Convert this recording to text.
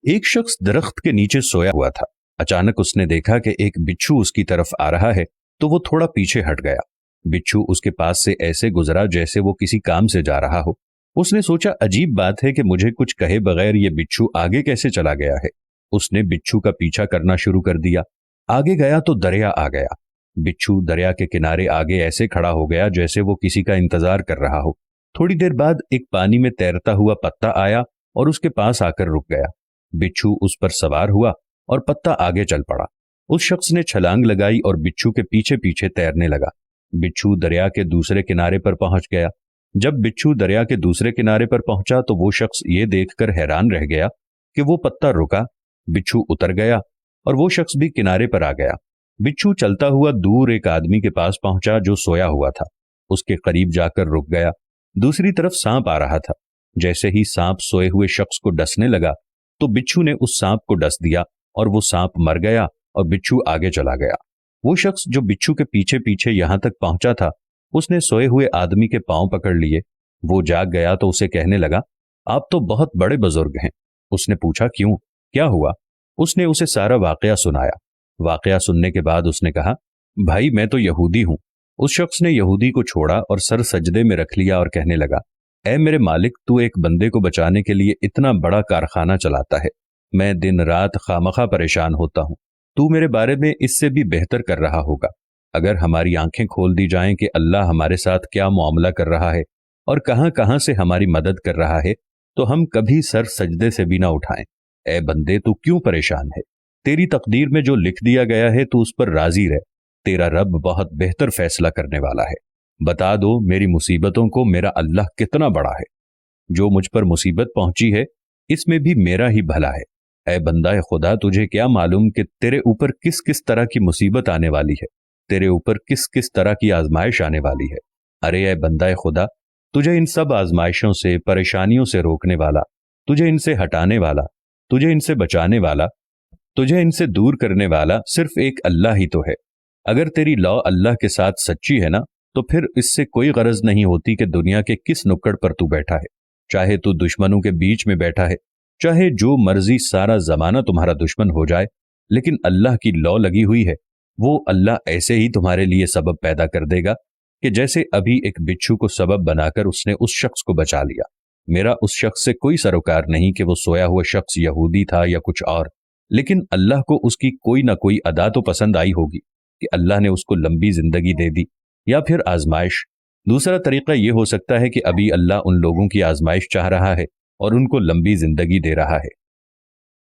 ایک شخص درخت کے نیچے سویا ہوا تھا۔ اچانک اس نے دیکھا کہ ایک بچھو اس کی طرف آ رہا ہے تو وہ تھوڑا پیچھے ہٹ گیا۔ بچھو اس کے پاس سے ایسے گزرا جیسے وہ کسی کام سے جا رہا ہو۔ اس نے سوچا عجیب بات ہے کہ مجھے کچھ کہے بغیر یہ بچھو آگے کیسے چلا گیا ہے۔ اس نے بچھو کا پیچھا کرنا شروع کر دیا۔ آگے گیا تو دریا آ گیا۔ بچھو دریا کے کنارے آگے ایسے کھڑا ہو گیا جیسے وہ کسی کا انتظار کر رہا ہو۔ تھوڑی دیر بعد ایک پانی میں تیرتا ہوا پتا آیا اور اس کے پاس آ کر رک گیا۔ بچھو اس پر سوار ہوا اور پتا آگے چل پڑا۔ اس شخص نے چھلانگ لگائی اور بچھو کے پیچھے پیچھے تیرنے لگا۔ بچھو دریا کے دوسرے کنارے پر پہنچ گیا۔ جب بچھو دریا کے دوسرے کنارے پر پہنچا تو وہ شخص یہ دیکھ کر حیران رہ گیا کہ وہ پتا رکا، بچھو اتر گیا اور وہ شخص بھی کنارے پر آ گیا۔ بچھو چلتا ہوا دور ایک آدمی کے پاس پہنچا جو سویا ہوا تھا۔ اس کے قریب جا کر رک گیا۔ دوسری طرف سانپ آ رہا تھا۔ جیسے ہی سانپ سوئے ہوئے شخص کو ڈسنے لگا تو بچھو نے اس سانپ کو ڈس دیا اور وہ سانپ مر گیا اور بچھو آگے چلا گیا۔ وہ شخص جو بچھو کے پیچھے پیچھے یہاں تک پہنچا تھا، اس نے سوئے ہوئے آدمی کے پاؤں پکڑ لیے۔ وہ جاگ گیا تو اسے کہنے لگا، آپ تو بہت بڑے بزرگ ہیں۔ اس نے پوچھا کیوں، کیا ہوا؟ اس نے اسے سارا واقعہ سنایا۔ واقعہ سننے کے بعد اس نے کہا، بھائی میں تو یہودی ہوں۔ اس شخص نے یہودی کو چھوڑا اور سر سجدے میں رکھ لیا اور کہنے لگا، اے میرے مالک، تو ایک بندے کو بچانے کے لیے اتنا بڑا کارخانہ چلاتا ہے۔ میں دن رات خامخواہ پریشان ہوتا ہوں۔ تو میرے بارے میں اس سے بھی بہتر کر رہا ہوگا۔ اگر ہماری آنکھیں کھول دی جائیں کہ اللہ ہمارے ساتھ کیا معاملہ کر رہا ہے اور کہاں کہاں سے ہماری مدد کر رہا ہے تو ہم کبھی سر سجدے سے بھی نہ اٹھائیں۔ اے بندے، تو کیوں پریشان ہے؟ تیری تقدیر میں جو لکھ دیا گیا ہے تو اس پر راضی رہ۔ تیرا رب بہت بہتر فیصلہ کرنے والا ہے۔ بتا دو میری مصیبتوں کو میرا اللہ کتنا بڑا ہے۔ جو مجھ پر مصیبت پہنچی ہے اس میں بھی میرا ہی بھلا ہے۔ اے بندہ خدا، تجھے کیا معلوم کہ تیرے اوپر کس کس طرح کی مصیبت آنے والی ہے، تیرے اوپر کس کس طرح کی آزمائش آنے والی ہے۔ ارے اے بندہ خدا، تجھے ان سب آزمائشوں سے، پریشانیوں سے روکنے والا، تجھے ان سے ہٹانے والا، تجھے ان سے بچانے والا، تجھے ان سے دور کرنے والا صرف ایک اللہ ہی تو ہے۔ اگر تیری لا اللہ کے ساتھ سچی ہے نا تو پھر اس سے کوئی غرض نہیں ہوتی کہ دنیا کے کس نکڑ پر تو بیٹھا ہے، چاہے تو دشمنوں کے بیچ میں بیٹھا ہے، چاہے جو مرضی سارا زمانہ تمہارا دشمن ہو جائے، لیکن اللہ کی لا لگی ہوئی ہے۔ وہ اللہ ایسے ہی تمہارے لیے سبب پیدا کر دے گا کہ جیسے ابھی ایک بچھو کو سبب بنا کر اس نے اس شخص کو بچا لیا۔ میرا اس شخص سے کوئی سروکار نہیں کہ وہ سویا ہوا شخص یہودی تھا یا کچھ اور، لیکن اللہ کو اس کی کوئی نہ کوئی ادا تو پسند آئی ہوگی کہ اللہ نے اس کو لمبی زندگی دے دی، یا پھر آزمائش۔ دوسرا طریقہ یہ ہو سکتا ہے کہ ابھی اللہ ان لوگوں کی آزمائش چاہ رہا ہے اور ان کو لمبی زندگی دے رہا ہے۔